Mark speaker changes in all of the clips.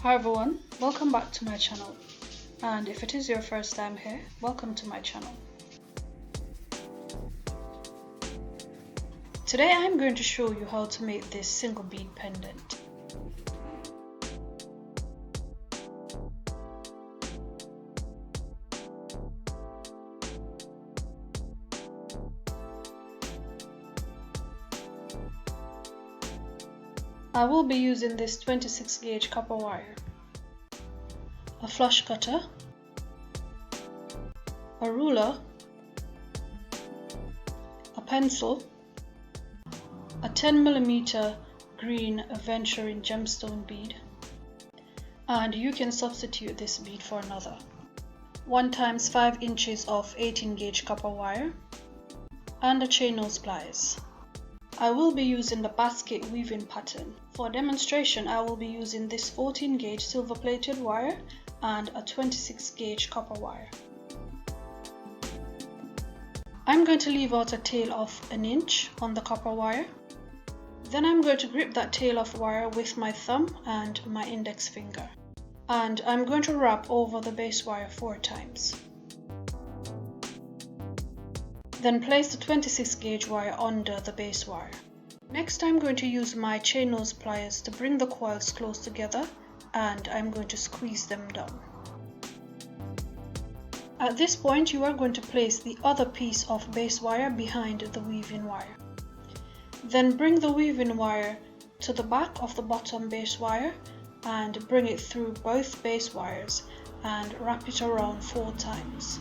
Speaker 1: Hi everyone, welcome back to my channel, and if it is your first time here, welcome to my channel. Today I'm going to show you how to make this single bead pendant. I will be using this 26 gauge copper wire, a flush cutter, a ruler, a pencil, a 10mm green aventurine gemstone bead, and you can substitute this bead for another. 1 times 5 inches of 18 gauge copper wire, and a chain nose pliers. I will be using the basket weaving pattern. For demonstration, I will be using this 14 gauge silver plated wire and a 26 gauge copper wire. I'm going to leave out a tail of 1 inch on the copper wire. Then I'm going to grip that tail of wire with my thumb and my index finger. And I'm going to wrap over the base wire 4 times. Then place the 26 gauge wire under the base wire. Next, I'm going to use my chain nose pliers to bring the coils close together, and I'm going to squeeze them down. At this point, you are going to place the other piece of base wire behind the weaving wire. Then bring the weaving wire to the back of the bottom base wire and bring it through both base wires and wrap it around 4 times.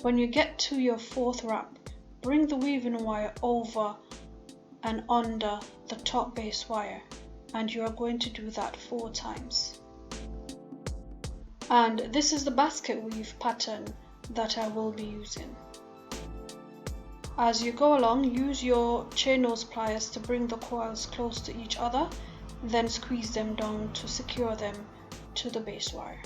Speaker 1: When you get to your 4th wrap, bring the weaving wire over and under the top base wire, and you are going to do that 4 times. And this is the basket weave pattern that I will be using. As you go along, use your chain nose pliers to bring the coils close to each other, then squeeze them down to secure them to the base wire.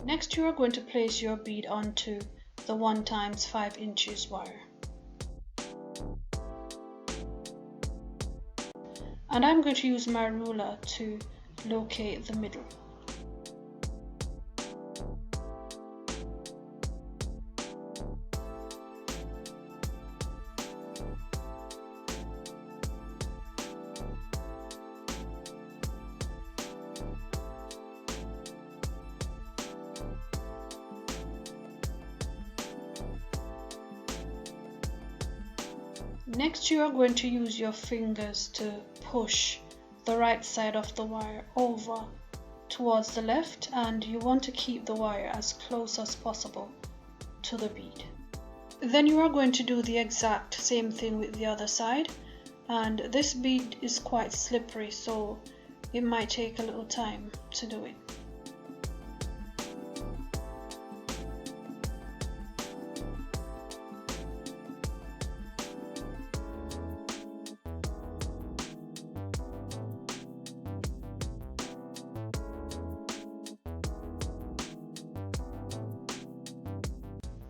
Speaker 1: Next, you are going to place your bead onto the 1 times 5 inches wire. And I'm going to use my ruler to locate the middle. Next, you are going to use your fingers to push the right side of the wire over towards the left, and you want to keep the wire as close as possible to the bead. Then you are going to do the exact same thing with the other side, and this bead is quite slippery, so it might take a little time to do it.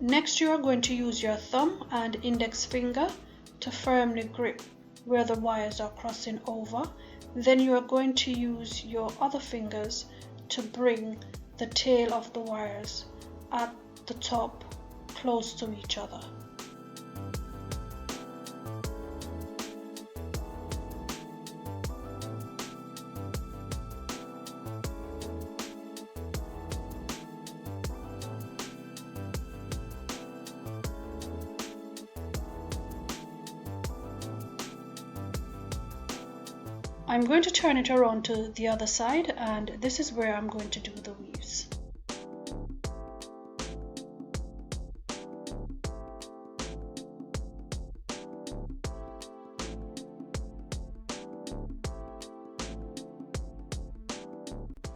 Speaker 1: Next, you are going to use your thumb and index finger to firmly grip where the wires are crossing over. Then you are going to use your other fingers to bring the tail of the wires at the top close to each other. I'm going to turn it around to the other side, and this is where I'm going to do the weaves.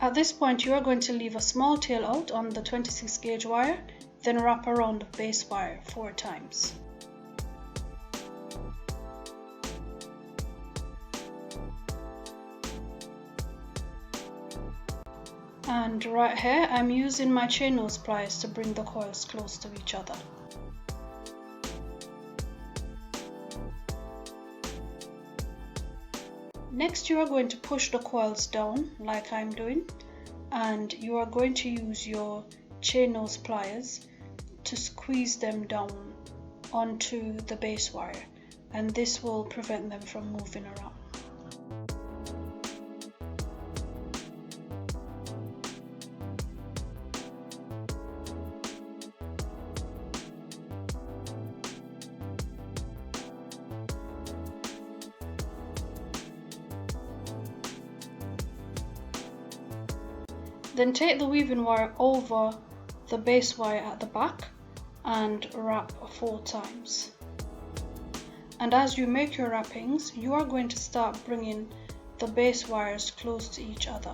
Speaker 1: At this point, you are going to leave a small tail out on the 26 gauge wire, then wrap around the base wire 4 times. And right here, I'm using my chain nose pliers to bring the coils close to each other. Next, you are going to push the coils down like I'm doing, and you are going to use your chain nose pliers to squeeze them down onto the base wire, and this will prevent them from moving around. Then take the weaving wire over the base wire at the back and wrap 4 times. And as you make your wrappings, you are going to start bringing the base wires close to each other.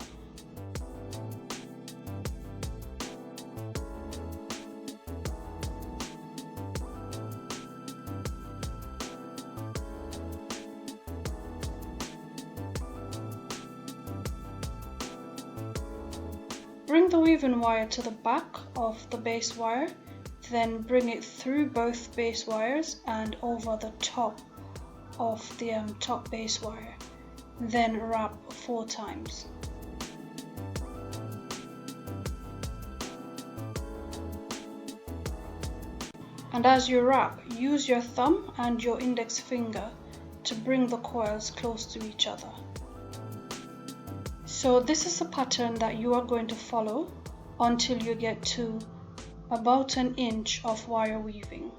Speaker 1: Bring the weaving wire to the back of the base wire, then bring it through both base wires and over the top of the top base wire. Then wrap 4 times. And as you wrap, use your thumb and your index finger to bring the coils close to each other. So this is a pattern that you are going to follow until you get to about 1 inch of wire weaving.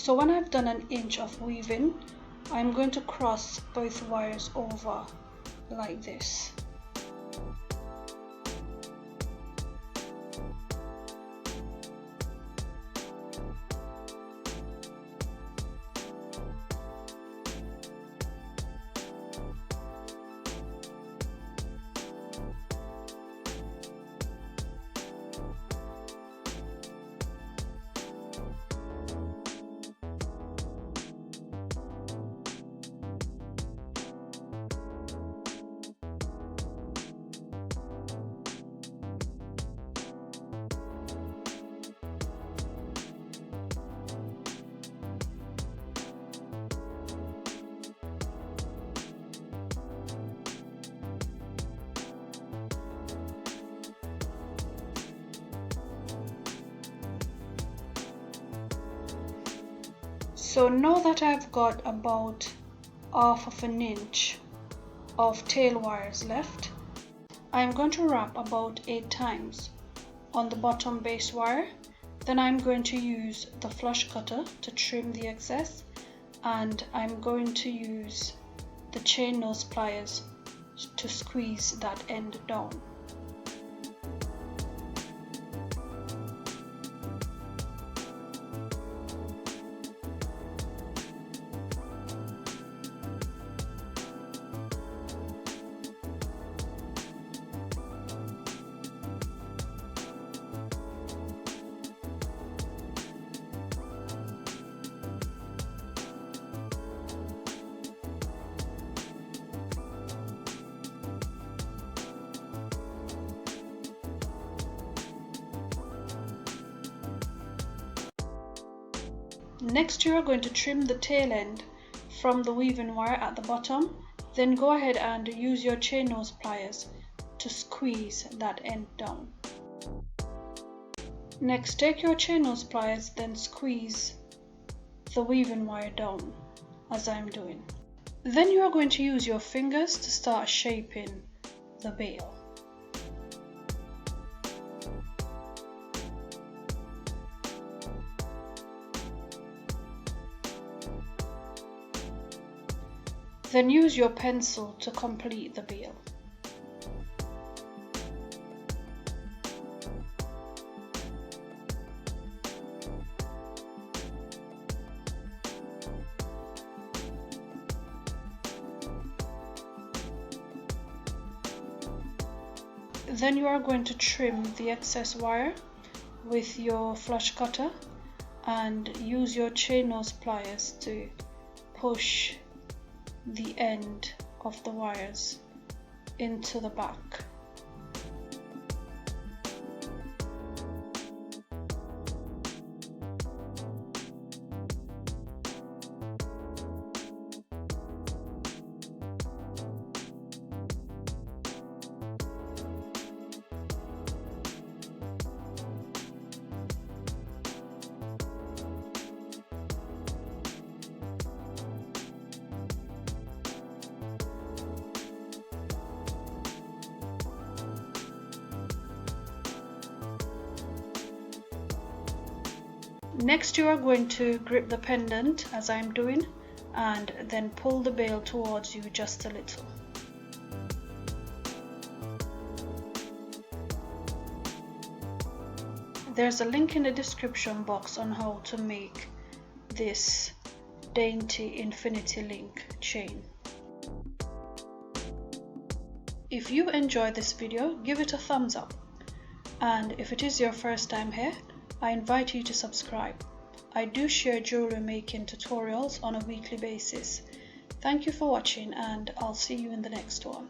Speaker 1: So when I've done an inch of weaving, I'm going to cross both wires over like this. So now that I've got about half of an inch of tail wires left, I'm going to wrap about 8 times on the bottom base wire. Then I'm going to use the flush cutter to trim the excess, and I'm going to use the chain nose pliers to squeeze that end down. Next, you are going to trim the tail end from the weaving wire at the bottom. Then go ahead and use your chain nose pliers to squeeze that end down. Next, take your chain nose pliers, then squeeze the weaving wire down as I'm doing. Then you are going to use your fingers to start shaping the bail. Then use your pencil to complete the bail. Then you are going to trim the excess wire with your flush cutter and use your chain nose pliers to push the end of the wires into the back. Next, you are going to grip the pendant as I'm doing, and then pull the bail towards you just a little. There's a link in the description box on how to make this Dainty infinity link chain. If you enjoyed this video, give it a thumbs up, and if it is your first time here, I invite you to subscribe. I do share jewelry making tutorials on a weekly basis. Thank you for watching, and I'll see you in the next one.